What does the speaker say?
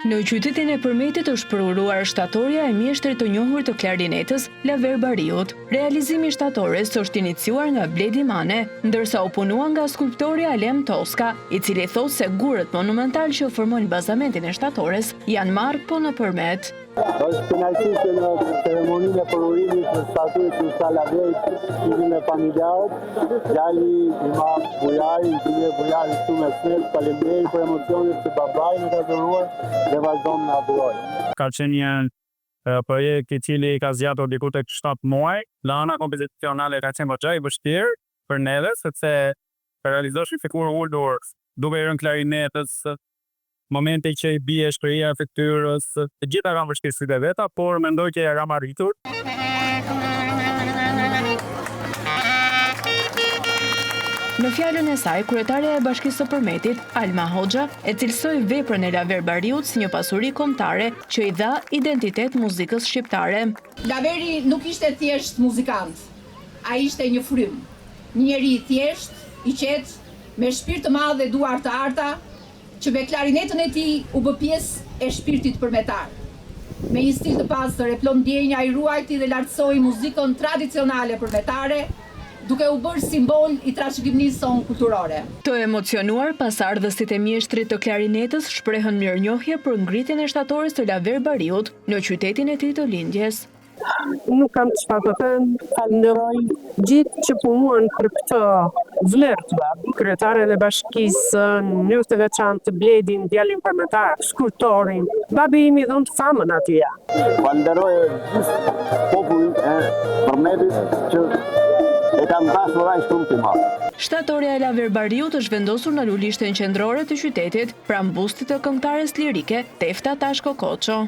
Në qytetin e Përmetit është përuruar shtatorja e mjeshtrit të njohur të klarinetës Laver Bariut. Realizimi i shtatores është iniciuar nga Bledi Mane, ndërsa u punua nga skulptori Alem Toska, i cili thot se gurët monumental që formojnë bazamentin e shtatores janë marrë po në Përmet. Është kënaqësi që në ceremoninë e përurimit të statues së Salaverit, ishin e familjarët, djali Imam Bujari, inxhinier Bujari shumë me snell, faleminderit për emocionet që babai në ka dhuruar dhe vazhdon në adhuroj. Ka qenë një projekt i cili ka zgjatur diku tek 7 muaj. Lana kompozicionale ka qenë goxha i vështirë për neve, sepse realizosh një figurë ulur duke rënë klarinetës, momente që i bie shkria e fytyrës, të gjitha kanë vështirësitë e veta, por mendoj që e kam arritur. Në fjalën e saj, kryetaria e Bashkisë së Përmetit, Alma Hoxha, e cilësoi veprën e Laver Bariut si një pasuri kombëtare që i dha identitet muzikës shqiptare. Laveri nuk ishte thjesht muzikant, ai ishte një frym, një njeri i thjesht, i qetë, me shpirt të madh dhe duar të arta, që me klarinetën e tij u bë pjesë e shpirtit përmetar. Me një stil të pastër e plot ndjenja ai ruajti dhe lartësoi muzikën tradicionale përmetare, duke u bërë simbol i trashëgimisë sonë kulturore. Të emocionuar, pasardhësit e mjeshtrit të klarinetës shprehën mirënjohje për ngritjen e shtatores të Laver Bariut në qytetin e tij të lindjes. Nuk kam çfarë të them, falenderoj gjithë që punuan për këtë vlerë. Kryetaren e bashkisë, në të veçantë Bledin, djalin përmetar, skulptorin, babi im i dhon famën atij. Falenderoj gjithë popullin e Përmetit që e kanë dashur aq shumë të madh. Shtatorja e Laver Bariut është vendosur në lulishten qendrore të qytetit, pranë bustit të këngëtares lirike Tefta Tashko Koço.